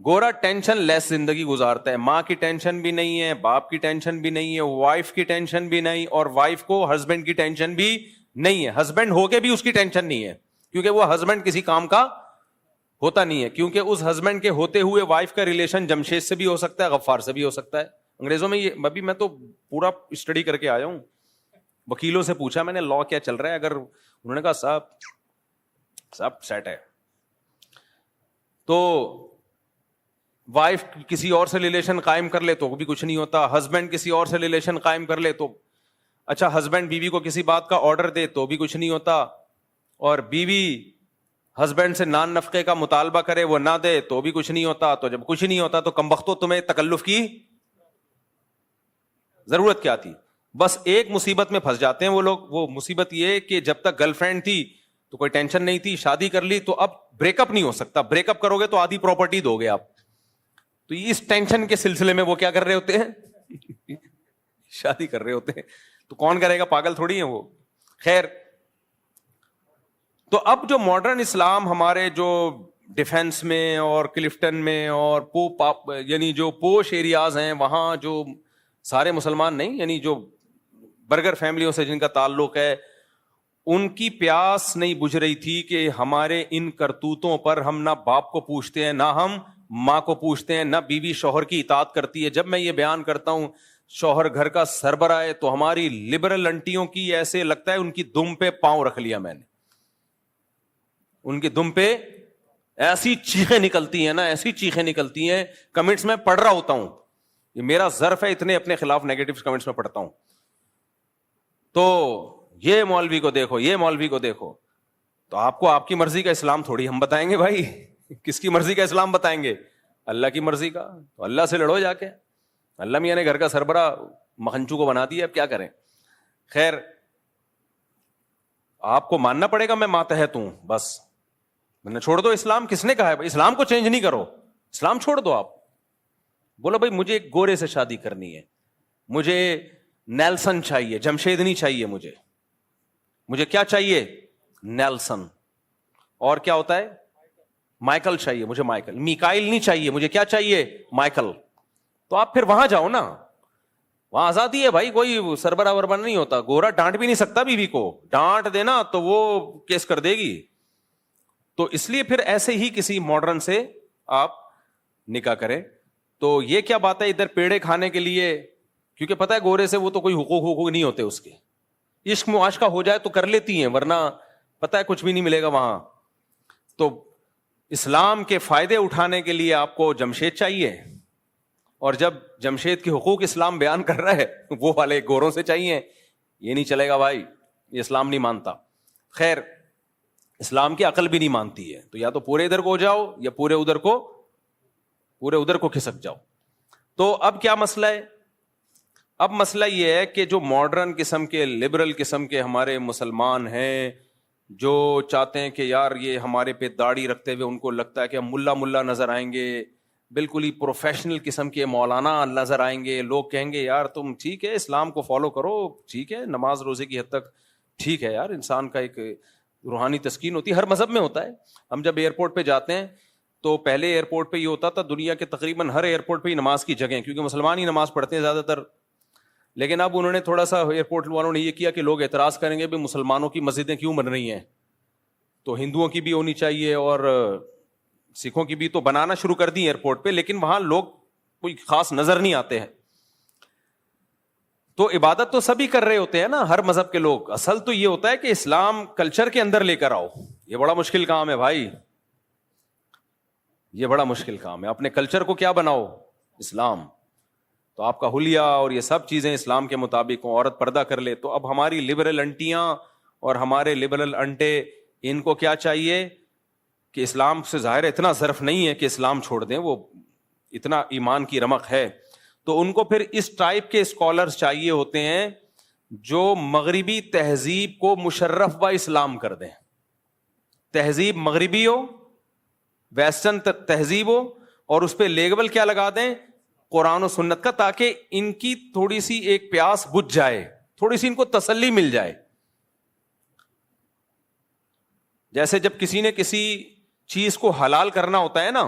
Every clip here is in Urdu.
گورا ٹینشن لیس زندگی گزارتا ہے, ماں کی ٹینشن بھی نہیں ہے, باپ کی ٹینشن بھی نہیں ہے, وائف کی ٹینشن بھی نہیں, اور وائف کو ہسبینڈ کی ٹینشن بھی نہیں ہے, ہسبینڈ ہو کے بھی اس کی ٹینشن نہیں ہے, کیونکہ وہ ہسبینڈ کسی کام کا ہوتا نہیں ہے, کیونکہ اس ہسبینڈ کے ہوتے ہوئے وائف کا ریلیشن جمشید سے بھی ہو سکتا ہے, غفار سے بھی ہو سکتا ہے. انگریزوں میں یہ ابھی میں تو پورا اسٹڈی کر کے آیا ہوں, وکیلوں سے پوچھا میں نے لا کیا چل رہا ہے, اگر انہوں نے کہا سب سیٹ ہے, تو وائف کسی اور سے ریلیشن قائم کر لے تو بھی کچھ نہیں ہوتا, ہسبینڈ کسی اور سے ریلیشن قائم کر لے تو اچھا, ہسبینڈ بیوی کو کسی بات کا آرڈر دے تو بھی کچھ نہیں ہوتا, اور بیوی ہسبینڈ سے نان نفقے کا مطالبہ کرے وہ نہ دے تو بھی کچھ نہیں ہوتا. تو جب کچھ نہیں ہوتا تو کمبختو تمہیں تکلف کی ضرورت کیا تھی؟ بس ایک مصیبت میں پھنس جاتے ہیں وہ لوگ, وہ مصیبت یہ کہ جب تک گرل فرینڈ تھی تو کوئی ٹینشن نہیں تھی, شادی کر لی تو اب بریک اپ نہیں ہو سکتا, بریک اپ کرو گے تو آدھی پراپرٹی دو گے آپ, تو اس ٹینشن کے سلسلے میں وہ کیا کر رہے ہوتے ہیں, شادی کر رہے ہوتے ہیں. تو کون کرے گا, پاگل تھوڑی ہیں وہ. خیر, تو اب جو ماڈرن اسلام ہمارے جو ڈیفنس میں اور کلفٹن میں اور یعنی جو پوش ایریاز ہیں وہاں جو سارے مسلمان نہیں, یعنی جو برگر فیملیوں سے جن کا تعلق ہے, ان کی پیاس نہیں بجھ رہی تھی کہ ہمارے ان کرتوتوں پر ہم نہ باپ کو پوچھتے ہیں, نہ ہم ماں کو پوچھتے ہیں, نہ بیوی شوہر کی اطاعت کرتی ہے. جب میں یہ بیان کرتا ہوں شوہر گھر کا سربراہ ہے, تو ہماری لبرل انٹیوں کی ایسے لگتا ہے ان کی دم پہ پاؤں رکھ لیا میں نے, ان کی دم پہ ایسی چیخیں نکلتی ہیں نا, ایسی چیخیں نکلتی ہیں, کمنٹس میں پڑھ رہا ہوتا ہوں, یہ میرا ظرف ہے, اتنے اپنے خلاف نیگیٹو کمنٹس میں پڑھتا ہوں. تو یہ مولوی کو دیکھو, یہ مولوی کو دیکھو, تو آپ کو آپ کی مرضی کا اسلام تھوڑی ہم بتائیں گے بھائی, کس کی مرضی کا اسلام بتائیں گے؟ اللہ کی مرضی کا. تو اللہ سے لڑو جا کے, اللہ میاں نے گھر کا سربراہ مکھنچو کو بنا دیا, اب کیا کریں. خیر, آپ کو ماننا پڑے گا میں ماتحت ہوں, بس میں نے چھوڑ دو اسلام. کس نے کہا ہے اسلام کو چینج نہیں کرو, اسلام چھوڑ دو. آپ بولو بھائی مجھے ایک گورے سے شادی کرنی ہے, مجھے نیلسن چاہیے, جمشید نہیں چاہیے, مجھے کیا چاہیے؟ نیلسن. اور کیا ہوتا ہے؟ مائیکل چاہیے, مجھے مائیکل. میکائل نہیں چاہیے, مجھے کیا چاہیے؟ مائیکل. تو آپ پھر وہاں جاؤ نا, وہاں آزادی ہے بھائی, کوئی سربراہ وربراہ نہیں ہوتا. گورا ڈانٹ بھی نہیں سکتا بیوی کو, ڈانٹ دینا تو وہ کیس کر دے گی. تو اس لیے پھر ایسے ہی کسی ماڈرن سے آپ نکاح کریں. تو یہ کیا بات ہے ادھر پیڑے کھانے کے لیے, کیونکہ پتہ ہے گورے سے وہ تو کوئی حقوق نہیں ہوتے اس کے, عشق معاشقہ ہو جائے تو کر لیتی ہیں, ورنہ پتہ ہے کچھ بھی نہیں ملے گا وہاں. تو اسلام کے فائدے اٹھانے کے لیے آپ کو جمشید چاہیے, اور جب جمشید کے حقوق اسلام بیان کر رہا ہے وہ والے گوروں سے چاہیے. یہ نہیں چلے گا بھائی, یہ اسلام نہیں مانتا. خیر, اسلام کی عقل بھی نہیں مانتی ہے, تو یا تو پورے ادھر کو ہو جاؤ یا پورے ادھر کو کھسک جاؤ. تو اب کیا مسئلہ ہے؟ اب مسئلہ یہ ہے کہ جو ماڈرن قسم کے لبرل قسم کے ہمارے مسلمان ہیں, جو چاہتے ہیں کہ یار یہ ہمارے پہ داڑھی رکھتے ہوئے ان کو لگتا ہے کہ ہم ملا نظر آئیں گے, بالکل ہی پروفیشنل قسم کے مولانا نظر آئیں گے, لوگ کہیں گے یار تم ٹھیک ہے اسلام کو فالو کرو, ٹھیک ہے نماز روزے کی حد تک ٹھیک ہے یار, انسان کا ایک روحانی تسکین ہوتی ہے, ہر مذہب میں ہوتا ہے. ہم جب ایئرپورٹ پہ جاتے ہیں تو پہلے ایئرپورٹ پہ یہ ہوتا تھا, دنیا کے تقریباً ہر ایئرپورٹ پہ ہی نماز کی جگہ, کیونکہ مسلمان ہی نماز پڑھتے ہیں زیادہ تر. لیکن اب انہوں نے تھوڑا سا ایئرپورٹ والوں نے یہ کیا کہ لوگ اعتراض کریں گے بھی مسلمانوں کی مسجدیں کیوں بن رہی ہیں, تو ہندوؤں کی بھی ہونی چاہیے اور سکھوں کی بھی, تو بنانا شروع کر دی ایئرپورٹ پہ, لیکن وہاں لوگ کوئی خاص نظر نہیں آتے ہیں. تو عبادت تو سبھی کر رہے ہوتے ہیں نا, ہر مذہب کے لوگ. اصل تو یہ ہوتا ہے کہ اسلام کلچر کے اندر لے کر آؤ, یہ بڑا مشکل کام ہے بھائی, یہ بڑا مشکل کام ہے. اپنے کلچر کو کیا بناؤ؟ اسلام. تو آپ کا حلیہ اور یہ سب چیزیں اسلام کے مطابق ہوں, عورت پردہ کر لے. تو اب ہماری لبرل انٹیاں اور ہمارے لبرل انٹے, ان کو کیا چاہیے کہ اسلام سے ظاہر اتنا ظرف نہیں ہے کہ اسلام چھوڑ دیں, وہ اتنا ایمان کی رمق ہے. تو ان کو پھر اس ٹائپ کے اسکالرز چاہیے ہوتے ہیں جو مغربی تہذیب کو مشرف با اسلام کر دیں. تہذیب مغربی ہو, ویسٹرن تہذیب ہو, اور اس پہ لیبل کیا لگا دیں؟ قرآن و سنت کا, تاکہ ان کی تھوڑی سی ایک پیاس بجھ جائے, تھوڑی سی ان کو تسلی مل جائے. جیسے جب کسی نے کسی چیز کو حلال کرنا ہوتا ہے نا,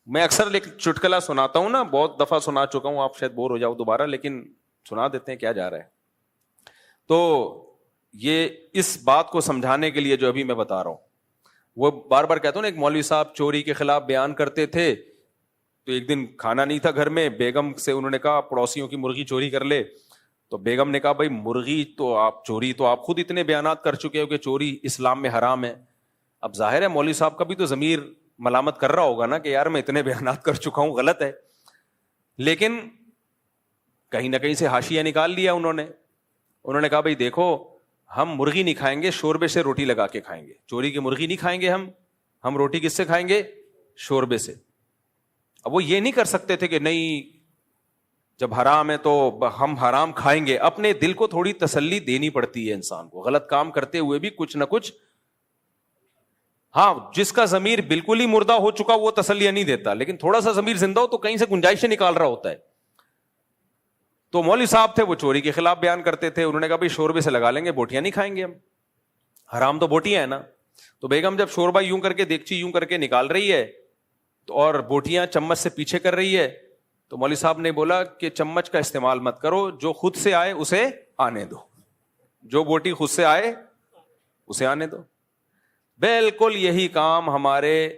میں اکثر چٹکلا سناتا ہوں نا, بہت دفعہ سنا چکا ہوں, آپ شاید بور ہو جاؤ دوبارہ, لیکن سنا دیتے ہیں, کیا جا رہا ہے. تو یہ اس بات کو سمجھانے کے لیے جو ابھی میں بتا رہا ہوں, وہ بار بار کہتا ہوں نا, ایک مولوی صاحب چوری کے خلاف بیان کرتے تھے, تو ایک دن کھانا نہیں تھا گھر میں, بیگم سے انہوں نے کہا پڑوسیوں کی مرغی چوری کر لے. تو بیگم نے کہا بھائی مرغی تو آپ چوری, تو آپ خود اتنے بیانات کر چکے ہو کہ چوری اسلام میں حرام ہے. اب ظاہر ہے مولوی صاحب کا بھی تو ضمیر ملامت کر رہا ہوگا نا کہ یار میں اتنے بیانات کر چکا ہوں, غلط ہے. لیکن کہیں نہ کہیں سے حاشیہ نکال لیا انہوں نے کہا بھائی دیکھو, ہم مرغی نہیں کھائیں گے, شوربے سے روٹی لگا کے کھائیں گے. چوری کی مرغی نہیں کھائیں گے ہم روٹی کس سے کھائیں گے؟ شوربے سے. اب وہ یہ نہیں کر سکتے تھے کہ نہیں جب حرام ہے تو ہم حرام کھائیں گے. اپنے دل کو تھوڑی تسلی دینی پڑتی ہے انسان کو, غلط کام کرتے ہوئے بھی کچھ نہ کچھ. ہاں, جس کا ضمیر بالکل ہی مردہ ہو چکا وہ تسلیاں نہیں دیتا, لیکن تھوڑا سا ضمیر زندہ ہو تو کہیں سے گنجائشیں نکال رہا ہوتا ہے. تو مولوی صاحب تھے, وہ چوری کے خلاف بیان کرتے تھے. انہوں نے کہا بھائی شوربے سے لگا لیں گے, بوٹیاں نہیں کھائیں گے ہم, حرام تو بوٹیاں ہیں نا. تو بیگم جب شوربہ یوں کر کے دیگچی یوں کر کے نکال رہی ہے تو اور بوٹیاں چمچ سے پیچھے کر رہی ہے, تو مولوی صاحب نے بولا کہ چمچ کا استعمال مت کرو, جو خود سے آئے اسے آنے دو, جو بوٹی خود سے آئے اسے آنے دو. بالکل یہی کام ہمارے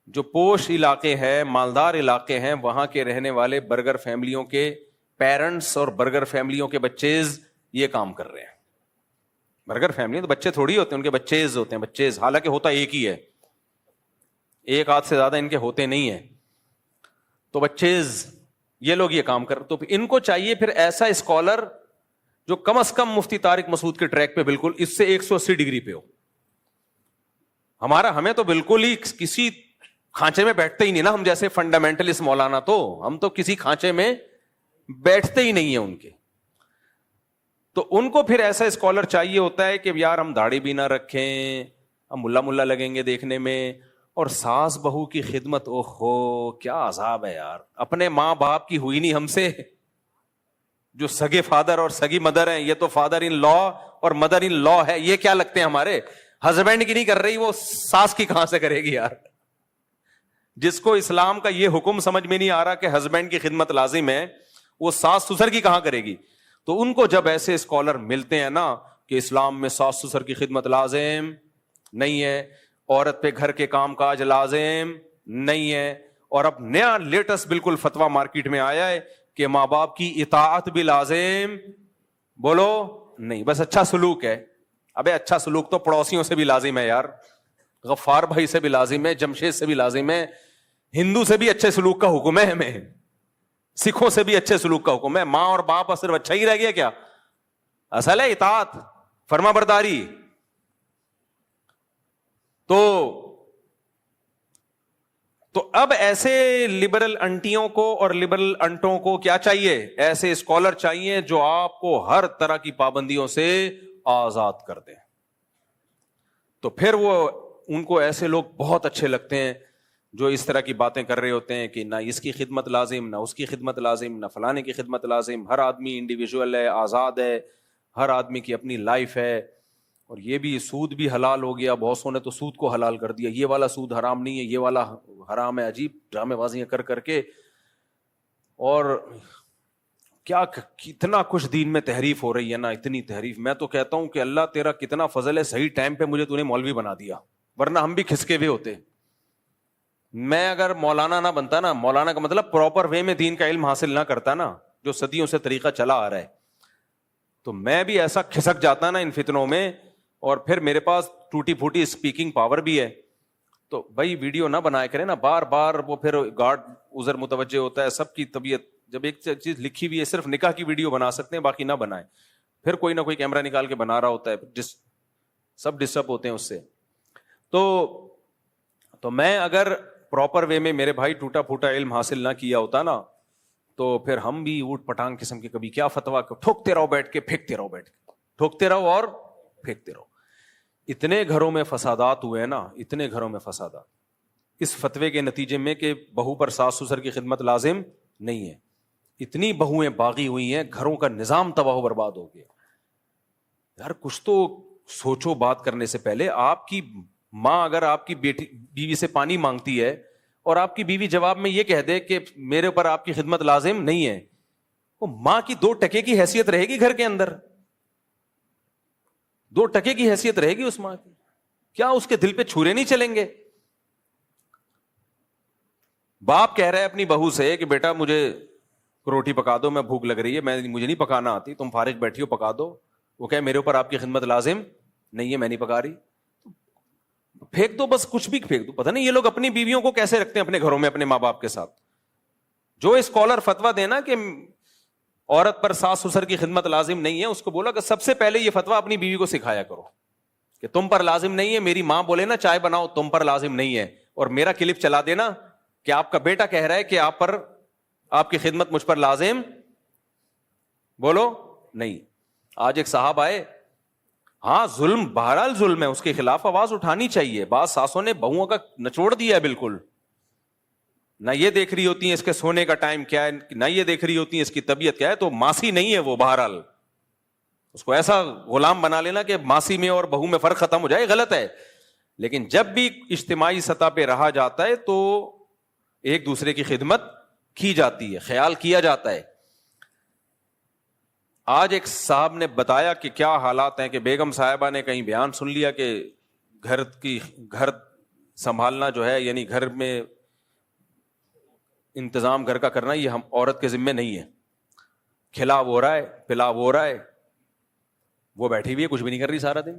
جو پوش علاقے ہیں, مالدار علاقے ہیں, وہاں کے رہنے والے برگر فیملیوں کے پیرنٹس اور برگر فیملیوں کے بچیز یہ کام کر رہے ہیں. برگر فیملی تو بچے تھوڑی ہوتے ہیں, ان کے بچیز ہوتے ہیں, بچیز, حالانکہ ہوتا ایک ہی ہے, ایک ہاتھ سے زیادہ ان کے ہوتے نہیں ہیں. تو بچیز یہ لوگ یہ کام کر, تو ان کو چاہیے پھر ایسا اسکالر جو کم از کم مفتی طارق مسعود کے ٹریک پہ بالکل اس سے 180 ڈگری پہ ہو. ہمیں تو بالکل ہی کسی کھانچے میں بیٹھتے ہی نہیں نا, ہم جیسے فنڈامنٹلسٹ مولانا, تو ہم تو کسی کھانچے میں بیٹھتے ہی نہیں ہیں ان کے. تو ان کو پھر ایسا اسکالر چاہیے ہوتا ہے کہ یار ہم داڑھی بھی نہ رکھیں, ہم ملا لگیں گے دیکھنے میں, اور ساس بہو کی خدمت, اوہ ہو کیا عذاب ہے یار. اپنے ماں باپ کی ہوئی نہیں ہم سے, جو سگے فادر اور سگی مدر ہیں, یہ تو فادر ان لا اور مدر ان لا ہے, یہ کیا لگتے ہیں ہمارے. ہسبینڈ کی نہیں کر رہی, وہ ساس کی کہاں سے کرے گی یار. جس کو اسلام کا یہ حکم سمجھ میں نہیں آ رہا کہ ہسبینڈ کی خدمت لازم ہے, وہ ساس سسر کی کہاں کرے گی. تو ان کو جب ایسے اسکالر ملتے ہیں نا کہ اسلام میں ساس سسر کی خدمت لازم نہیں ہے, عورت پہ گھر کے کام کاج لازم نہیں ہے, اور اب نیا لیٹسٹ بالکل فتویٰ مارکیٹ میں آیا ہے کہ ماں باپ کی اطاعت بھی لازم, بولو نہیں, بس اچھا سلوک ہے. ابے اچھا سلوک تو پڑوسیوں سے بھی لازم ہے یار, غفار بھائی سے بھی لازم ہے, جمشید سے بھی لازم ہے, ہندو سے بھی اچھے سلوک کا حکم ہے ہمیں, سکھوں سے بھی اچھے سلوک کا حکم ہے. ماں اور باپ صرف اچھا ہی رہ گیا کیا؟ اصل ہے اطاعت, فرما برداری. تو اب ایسے لبرل انٹیوں کو اور لبرل انٹوں کو کیا چاہیے؟ ایسے اسکالر چاہیے جو آپ کو ہر طرح کی پابندیوں سے آزاد کر دیں. تو پھر وہ ان کو ایسے لوگ بہت اچھے لگتے ہیں جو اس طرح کی باتیں کر رہے ہوتے ہیں کہ نہ اس کی خدمت لازم, نہ اس کی خدمت لازم, نہ فلانے کی خدمت لازم. ہر آدمی انڈیویجول ہے, آزاد ہے, ہر آدمی کی اپنی لائف ہے. اور یہ بھی سود بھی حلال ہو گیا, بہت سو نے تو سود کو حلال کر دیا, یہ والا سود حرام نہیں ہے, یہ والا حرام ہے. عجیب ڈرامے بازیاں کر کے, اور کیا کتنا کچھ دین میں تحریف ہو رہی ہے نا, اتنی تحریف. میں تو کہتا ہوں کہ اللہ تیرا کتنا فضل ہے, صحیح ٹائم پہ مجھے تو نے مولوی بنا دیا, ورنہ ہم بھی کھسکے ہوئے ہوتے. میں اگر مولانا نہ بنتا نا, مولانا کا مطلب پراپر وے میں دین کا علم حاصل نہ کرتا نا, جو صدیوں سے طریقہ چلا آ رہا ہے, تو میں بھی ایسا کھسک جاتا نا ان فتنوں میں. اور پھر میرے پاس ٹوٹی پھوٹی اسپیکنگ پاور بھی ہے, تو بھائی ویڈیو نہ بنایا کرے نا بار بار, وہ پھر گارڈ ادھر متوجہ ہوتا ہے. سب کی طبیعت, جب ایک چیز لکھی ہوئی ہے صرف نکاح کی ویڈیو بنا سکتے ہیں, باقی نہ بنائیں. پھر کوئی نہ کوئی کیمرہ نکال کے بنا رہا ہوتا ہے, سب ڈسٹرب ہوتے ہیں اس سے. تو میں اگر پراپر وے میں میرے بھائی ٹوٹا پھوٹا علم حاصل نہ کیا ہوتا نا, تو پھر ہم بھی اوٹ پٹانگ قسم کے کبھی کیا فتویٰ ٹھوکتے رہو بیٹھ کے, پھینکتے رہو بیٹھ کے, ٹھوکتے رہو اور پھینکتے رہو. اتنے گھروں میں فسادات ہوئے نا, اتنے گھروں میں فسادات اس فتوے کے نتیجے میں کہ بہو پر ساس سسر کی خدمت لازم نہیں ہے. اتنی بہویں باغی ہوئی ہیں, گھروں کا نظام تباہ و برباد ہو گیا. یار کچھ تو سوچو بات کرنے سے پہلے. آپ کی ماں اگر آپ کی بیوی سے پانی مانگتی ہے اور آپ کی بیوی جواب میں یہ کہہ دے کہ میرے اوپر آپ کی خدمت لازم نہیں ہے، وہ ماں کی 2 ٹکے کی حیثیت رہے گی گھر کے اندر؟ 2 ٹکے کی حیثیت رہے گی اس ماں کی؟ کیا اس کے دل پہ چھرے نہیں چلیں گے؟ باپ کہہ رہا ہے اپنی بہو سے کہ بیٹا مجھے روٹی پکا دو، میں بھوک لگ رہی ہے، مجھے نہیں پکانا آتی، تم فارغ بیٹھی ہو پکا دو. وہ کہے میرے اوپر آپ کی خدمت لازم نہیں ہے، میں نہیں پکا رہی، پھینک دو، بس کچھ بھی پھینک دو. پتہ نہیں یہ لوگ اپنی بیویوں کو کیسے رکھتے ہیں اپنے گھروں میں اپنے ماں باپ کے ساتھ. جو اسکالر فتویٰ دینا کہ عورت پر ساس سسر کی خدمت لازم نہیں ہے، اس کو بولا کہ سب سے پہلے یہ فتویٰ اپنی بیوی کو سکھایا کرو کہ تم پر لازم نہیں ہے. میری ماں بولے نا چائے بناؤ، تم پر لازم نہیں ہے، اور میرا کلپ چلا دینا کہ آپ کا بیٹا کہہ رہا ہے کہ آپ پر آپ کی خدمت مجھ پر لازم بولو نہیں. آج ایک صاحب آئے، ہاں ظلم بہرحال ظلم ہے، اس کے خلاف آواز اٹھانی چاہیے. بعض ساسوں نے بہوؤں کا نچوڑ دیا ہے بالکل، نہ یہ دیکھ رہی ہوتی ہیں اس کے سونے کا ٹائم کیا ہے، نہ یہ دیکھ رہی ہوتی ہیں اس کی طبیعت کیا ہے. تو ماسی نہیں ہے وہ، بہرحال اس کو ایسا غلام بنا لینا کہ ماسی میں اور بہو میں فرق ختم ہو جائے، غلط ہے. لیکن جب بھی اجتماعی سطح پہ رہا جاتا ہے تو ایک دوسرے کی خدمت کی جاتی ہے، خیال کیا جاتا ہے. آج ایک صاحب نے بتایا کہ کیا حالات ہیں کہ بیگم صاحبہ نے کہیں بیان سن لیا کہ گھر سنبھالنا جو ہے، یعنی گھر میں انتظام گھر کا کرنا، یہ ہم عورت کے ذمے نہیں ہے. کھلا وہ رہا ہے، پلا وہ رہا ہے، وہ بیٹھی ہوئی ہے کچھ بھی نہیں کر رہی سارا دن.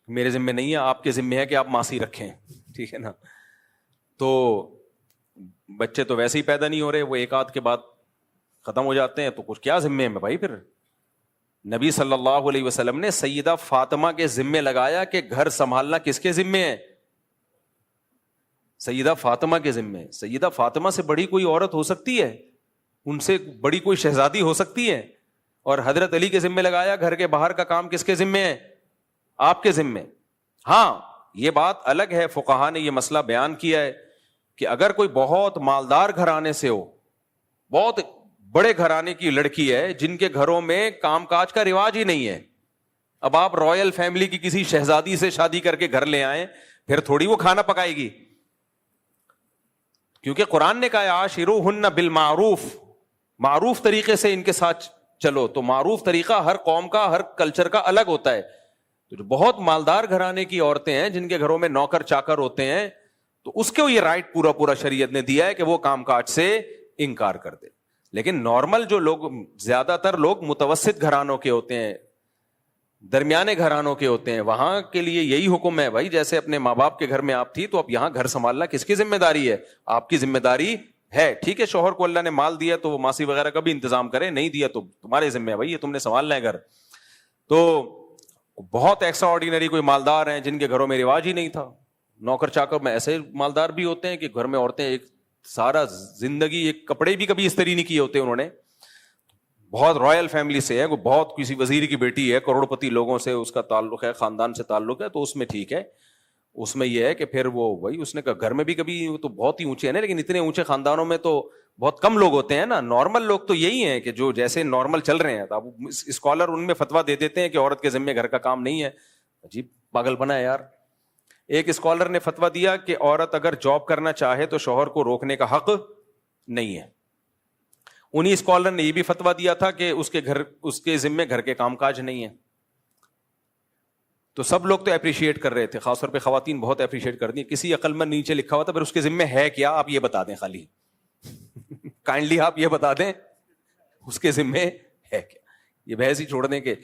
میرے ذمے نہیں ہے، آپ کے ذمے ہے کہ آپ ماسی رکھیں، ٹھیک ہے نا. تو بچے تو ویسے ہی پیدا نہیں ہو رہے، وہ ایک آدھ کے بعد ختم ہو جاتے ہیں، تو کچھ کیا ذمے میں بھائی. پھر نبی صلی اللہ علیہ وسلم نے سیدہ فاطمہ کے ذمے لگایا کہ گھر سنبھالنا کس کے ذمے ہے؟ سیدہ فاطمہ کے ذمے. سیدہ فاطمہ سے بڑی کوئی عورت ہو سکتی ہے؟ ان سے بڑی کوئی شہزادی ہو سکتی ہے؟ اور حضرت علی کے ذمے لگایا گھر کے باہر کا کام کس کے ذمے ہے؟ آپ کے ذمے. ہاں یہ بات الگ ہے، فقہا نے یہ مسئلہ بیان کیا ہے کہ اگر کوئی بہت مالدار گھرانے سے ہو، بہت بڑے گھرانے کی لڑکی ہے جن کے گھروں میں کام کاج کا رواج ہی نہیں ہے، اب آپ رائل فیملی کی کسی شہزادی سے شادی کر کے گھر لے آئیں، پھر تھوڑی وہ کھانا پکائے گی. کیونکہ قرآن نے کہا عاشروہن بالمعروف، معروف طریقے سے ان کے ساتھ چلو. تو معروف طریقہ ہر قوم کا، ہر کلچر کا الگ ہوتا ہے. تو جو بہت مالدار گھرانے کی عورتیں ہیں جن کے گھروں میں نوکر چاکر ہوتے ہیں، تو اس کو یہ رائٹ پورا شریعت نے دیا ہے کہ وہ کام کاج سے انکار کر دے. لیکن نارمل جو لوگ، زیادہ تر لوگ متوسط گھرانوں کے ہوتے ہیں، درمیانے گھرانوں کے ہوتے ہیں، وہاں کے لیے یہی حکم ہے بھائی، جیسے اپنے ماں باپ کے گھر میں آپ تھی تو اب یہاں گھر سنبھالنا کس کی ذمہ داری ہے؟ آپ کی ذمہ داری ہے. ٹھیک ہے شوہر کو اللہ نے مال دیا تو وہ ماسی وغیرہ کا بھی انتظام کرے، نہیں دیا تو تمہارے ذمہ ہے بھائی، یہ تم نے سنبھالنا ہے گھر. تو بہت ایکسٹرا آرڈینری کوئی مالدار ہیں جن کے گھروں میں رواج ہی نہیں تھا، نوکر چاکر میں ایسے مالدار بھی ہوتے ہیں کہ گھر میں عورتیں ایک سارا زندگی ایک کپڑے بھی کبھی استری نہیں کیے ہوتے انہوں نے. بہت رائل فیملی سے ہے، بہت کسی وزیر کی بیٹی ہے، کروڑ پتی لوگوں سے اس کا تعلق ہے، خاندان سے تعلق ہے، تو اس میں ٹھیک ہے. اس میں یہ ہے کہ پھر وہ وہی اس نے کہا گھر میں بھی کبھی تو بہت ہی اونچے ہیں نا، لیکن اتنے اونچے خاندانوں میں تو بہت کم لوگ ہوتے ہیں نا. نارمل لوگ تو یہی ہیں کہ جو جیسے نارمل چل رہے ہیں. اب اسکالر ان میں فتویٰ دے دیتے ہیں کہ عورت کے ذمے گھر کا کام نہیں ہے. عجیب پاگل بنا ہے یار. ایک اسکالر نے فتویٰ دیا کہ عورت اگر جاب کرنا چاہے تو شوہر کو روکنے کا حق نہیں ہے. انہی اسکالر نے یہ بھی فتویٰ دیا تھا کہ اس کے ذمے گھر کے کام کاج نہیں ہے. تو سب لوگ تو اپریشیٹ کر رہے تھے، خاص طور پہ خواتین بہت اپریشیٹ کر دی. کسی عقل مند نیچے لکھا ہوا تھا پھر اس کے ذمے ہے کیا آپ یہ بتا دیں، خالی کائنڈلی آپ یہ بتا دیں اس کے ذمے ہے کیا. یہ بحث ہی چھوڑ دیں کہ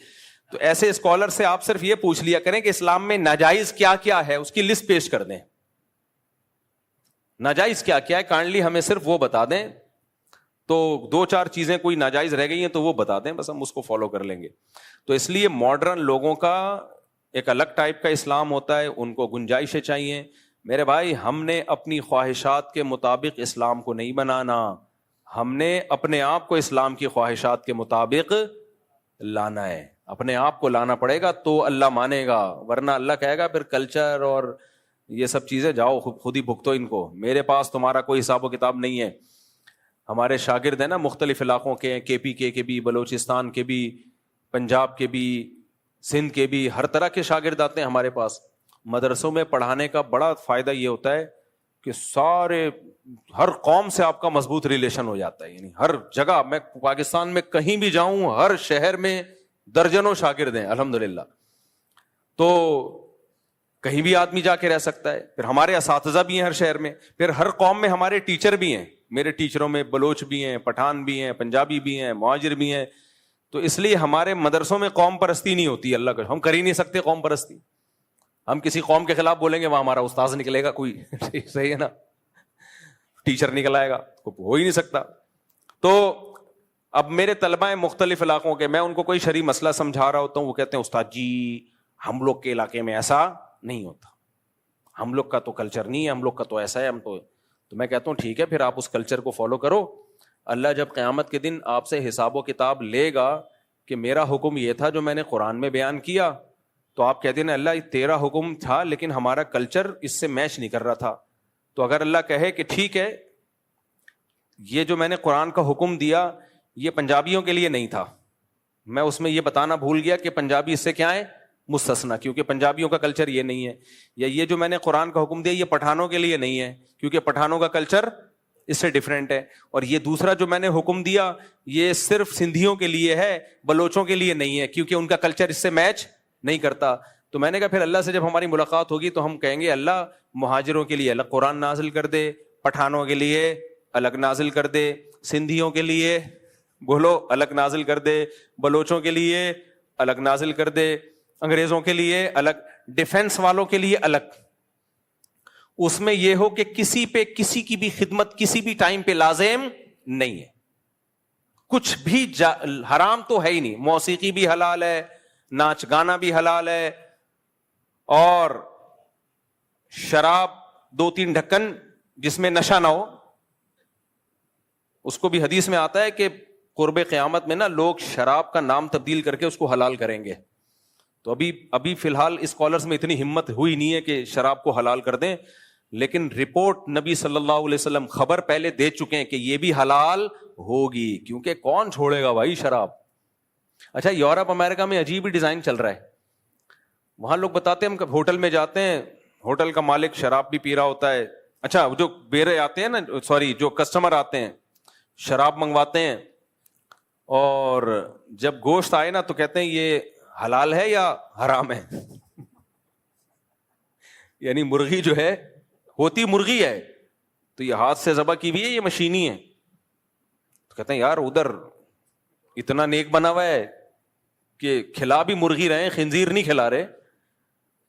تو ایسے اسکالر سے آپ صرف یہ پوچھ لیا کریں کہ اسلام میں ناجائز کیا کیا ہے، اس کی لسٹ پیش کر دیں. ناجائز کیا کیا ہے کائنڈلی ہمیں صرف وہ بتا دیں. تو 2-4 چیزیں کوئی ناجائز رہ گئی ہیں تو وہ بتا دیں، بس ہم اس کو فالو کر لیں گے. تو اس لیے ماڈرن لوگوں کا ایک الگ ٹائپ کا اسلام ہوتا ہے، ان کو گنجائشیں چاہیے. میرے بھائی ہم نے اپنی خواہشات کے مطابق اسلام کو نہیں بنانا، ہم نے اپنے آپ کو اسلام کی خواہشات کے مطابق لانا ہے. اپنے آپ کو لانا پڑے گا تو اللہ مانے گا، ورنہ اللہ کہے گا پھر کلچر اور یہ سب چیزیں جاؤ خود ہی بھگتو ان کو، میرے پاس تمہارا کوئی حساب و کتاب نہیں ہے. ہمارے شاگرد ہیں نا مختلف علاقوں کے، کے پی کے بھی، بلوچستان کے بھی، پنجاب کے بھی، سندھ کے بھی، ہر طرح کے شاگرد آتے ہیں ہمارے پاس. مدرسوں میں پڑھانے کا بڑا فائدہ یہ ہوتا ہے کہ سارے ہر قوم سے آپ کا مضبوط ریلیشن ہو جاتا ہے. یعنی ہر جگہ, میں پاکستان میں کہیں بھی جاؤں, ہر شہر میں درجنوں شاگرد ہیں الحمدللہ. تو کہیں بھی آدمی جا کے رہ سکتا ہے. پھر ہمارے اساتذہ بھی ہیں ہر شہر میں, پھر ہر قوم میں ہمارے ٹیچر بھی ہیں. میرے ٹیچروں میں بلوچ بھی ہیں, پٹھان بھی ہیں, پنجابی بھی ہیں, مہاجر بھی ہیں. تو اس لیے ہمارے مدرسوں میں قوم پرستی نہیں ہوتی. اللہ کا, ہم کر ہی نہیں سکتے قوم پرستی. ہم کسی قوم کے خلاف بولیں گے وہاں ہمارا استاذ نکلے گا کوئی, صحیح ہے نا, ٹیچر نکل آئے گا, ہو ہی نہیں سکتا. تو اب میرے طلبہ ہیں مختلف علاقوں کے, میں ان کو کوئی شرعی مسئلہ سمجھا رہا ہوتا ہوں, وہ کہتے ہیں استاد جی ہم لوگ کے علاقے میں ایسا نہیں ہوتا, ہم لوگ کا تو کلچر نہیں ہے, ہم لوگ کا تو ایسا ہے, ہم تو میں کہتا ہوں ٹھیک ہے, پھر آپ اس کلچر کو فالو کرو. اللہ جب قیامت کے دن آپ سے حساب و کتاب لے گا کہ میرا حکم یہ تھا جو میں نے قرآن میں بیان کیا, تو آپ کہتے ہیں اللہ تیرا حکم تھا لیکن ہمارا کلچر اس سے میچ نہیں کر رہا تھا. تو اگر اللہ کہے کہ ٹھیک ہے یہ جو میں نے قرآن کا حکم دیا یہ پنجابیوں کے لیے نہیں تھا, میں اس میں یہ بتانا بھول گیا کہ پنجابی اس سے کیا ہے, مستثنا, کیونکہ پنجابیوں کا کلچر یہ نہیں ہے. یا یہ جو میں نے قرآن کا حکم دیا یہ پٹھانوں کے لیے نہیں ہے کیونکہ پٹھانوں کا کلچر اس سے ڈفرینٹ ہے. اور یہ دوسرا جو میں نے حکم دیا یہ صرف سندھیوں کے لیے ہے, بلوچوں کے لیے نہیں ہے کیونکہ ان کا کلچر اس سے میچ نہیں کرتا. تو میں نے کہا پھر اللہ سے جب ہماری ملاقات ہوگی تو ہم کہیں گے اللہ مہاجروں کے لیے الگ قرآن نازل کر دے, پٹھانوں کے لیے الگ نازل کر دے, سندھیوں کے لیے بولو الگ نازل کر دے, بلوچوں کے لیے الگ نازل کر دے, انگریزوں کے لیے الگ, ڈیفنس والوں کے لیے الگ. اس میں یہ ہو کہ کسی پہ کسی کی بھی خدمت کسی بھی ٹائم پہ لازم نہیں ہے, کچھ بھی حرام تو ہے ہی نہیں. موسیقی بھی حلال ہے, ناچ گانا بھی حلال ہے, اور شراب 2-3 ڈھکن جس میں نشہ نہ ہو, اس کو بھی حدیث میں آتا ہے کہ قرب قیامت میں نا لوگ شراب کا نام تبدیل کر کے اس کو حلال کریں گے. تو ابھی فی الحال اسکالرز میں اتنی ہمت ہوئی نہیں ہے کہ شراب کو حلال کر دیں, لیکن رپورٹ نبی صلی اللہ علیہ وسلم خبر پہلے دے چکے ہیں کہ یہ بھی حلال ہوگی, کیونکہ کون چھوڑے گا بھائی شراب. اچھا یورپ امریکہ میں عجیب ہی ڈیزائن چل رہا ہے, وہاں لوگ بتاتے ہیں ہم ہوٹل میں جاتے ہیں, ہوٹل کا مالک شراب بھی پی رہا ہوتا ہے. اچھا جو بیرے آتے ہیں نا, سوری جو کسٹمر آتے ہیں شراب منگواتے ہیں, اور جب گوشت آئے نا تو کہتے ہیں یہ حلال ہے یا حرام ہے. یعنی مرغی جو ہے ہوتی مرغی ہے تو یہ ہاتھ سے ذبح کی بھی ہے یہ مشینی ہے. تو کہتے ہیں یار ادھر اتنا نیک بنا ہوا ہے کہ کھلا بھی مرغی رہے, خنزیر نہیں کھلا رہے,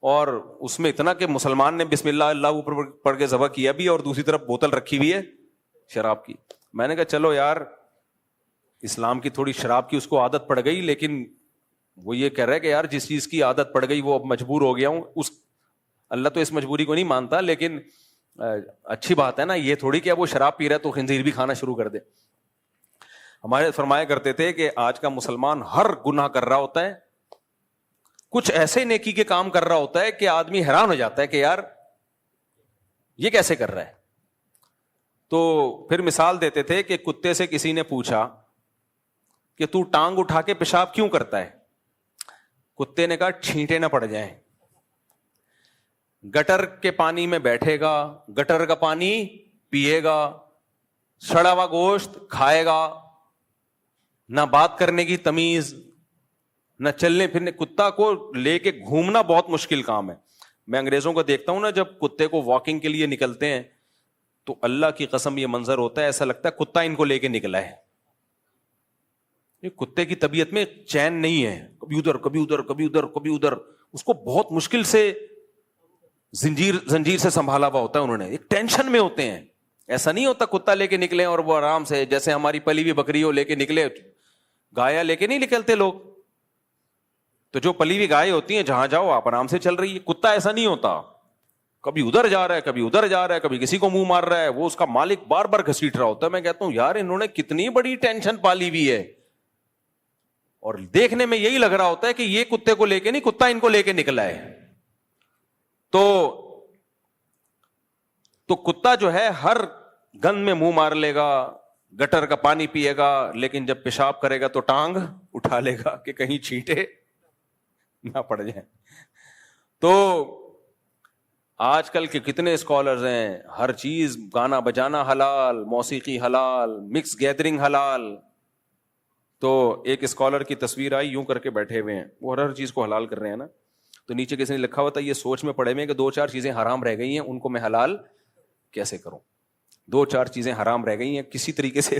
اور اس میں اتنا کہ مسلمان نے بسم اللہ اللہ اوپر پڑھ کے ذبح کیا بھی, اور دوسری طرف بوتل رکھی ہوئی ہے شراب کی. میں نے کہا چلو یار اسلام کی تھوڑی شراب کی اس کو عادت پڑ گئی, لیکن وہ یہ کہہ رہا ہے کہ یار جس چیز کی عادت پڑ گئی وہ اب مجبور ہو گیا ہوں. اللہ تو اس مجبوری کو نہیں مانتا, لیکن اچھی بات ہے نا, یہ تھوڑی کہ اب وہ شراب پی رہا ہے تو خنزیر بھی کھانا شروع کر دے. ہمارے فرمایا کرتے تھے کہ آج کا مسلمان ہر گناہ کر رہا ہوتا ہے, کچھ ایسے نیکی کے کام کر رہا ہوتا ہے کہ آدمی حیران ہو جاتا ہے کہ یار یہ کیسے کر رہا ہے. تو پھر مثال دیتے تھے کہ کتے سے کسی نے پوچھا کہ تو ٹانگ اٹھا کے پیشاب کیوں کرتا ہے, کتے نے کہا چھینٹے نہ پڑ جائیں. گٹر کے پانی میں بیٹھے گا, گٹر کا پانی پیے گا, سڑا ہوا گوشت کھائے گا, نہ بات کرنے کی تمیز, نہ چلنے پھرنے. کتا کو لے کے گھومنا بہت مشکل کام ہے. میں انگریزوں کو دیکھتا ہوں نا, جب کتے کو واکنگ کے لیے نکلتے ہیں تو اللہ کی قسم یہ منظر ہوتا ہے, ایسا لگتا ہے کتا ان کو لے کے نکلا ہے. یہ کتے کی طبیعت میں چین نہیں ہے, کبھی ادھر کبھی ادھر کبھی ادھر کبھی ادھر. اس کو بہت مشکل سے زنجیر سے سنبھالا ہوا ہوتا ہے انہوں نے, ایک ٹینشن میں ہوتے ہیں. ایسا نہیں ہوتا کتا لے کے نکلے اور وہ آرام سے, جیسے ہماری پلی ہوئی بکری ہو لے کے نکلے, گایا لے کے نہیں نکلتے لوگ. تو جو پلی ہوئی گائے ہوتی ہیں جہاں جاؤ آپ آرام سے چل رہی ہے. کتا ایسا نہیں ہوتا, کبھی ادھر جا رہا ہے کبھی ادھر جا رہا ہے, کبھی کسی کو منہ مار رہا ہے, وہ اس کا مالک بار بار گھسیٹ رہا ہوتا ہے. میں کہتا ہوں یار انہوں نے کتنی بڑی ٹینشن پالی ہوئی ہے, اور دیکھنے میں یہی لگ رہا ہوتا ہے کہ یہ کتے کو لے کے نہیں, کتا ان کو لے کے نکلا ہے. تو کتا جو ہے ہر گند میں منہ مار لے گا, گٹر کا پانی پیے گا, لیکن جب پیشاب کرے گا تو ٹانگ اٹھا لے گا کہ کہیں چھینٹے نہ پڑ جائیں. تو آج کل کے کتنے اسکالرز ہیں, ہر چیز, گانا بجانا حلال, موسیقی حلال, مکس گیدرنگ حلال. تو ایک اسکالر کی تصویر آئی, یوں کر کے بیٹھے ہوئے ہیں, وہ ہر چیز کو حلال کر رہے ہیں نا. تو نیچے کسی نے لکھا ہوا تھا, یہ سوچ میں پڑے ہوئے کہ 2-4 چیزیں حرام رہ گئی ہیں, ان کو میں حلال کیسے کروں. 2-4 چیزیں حرام رہ گئی ہیں کسی طریقے سے.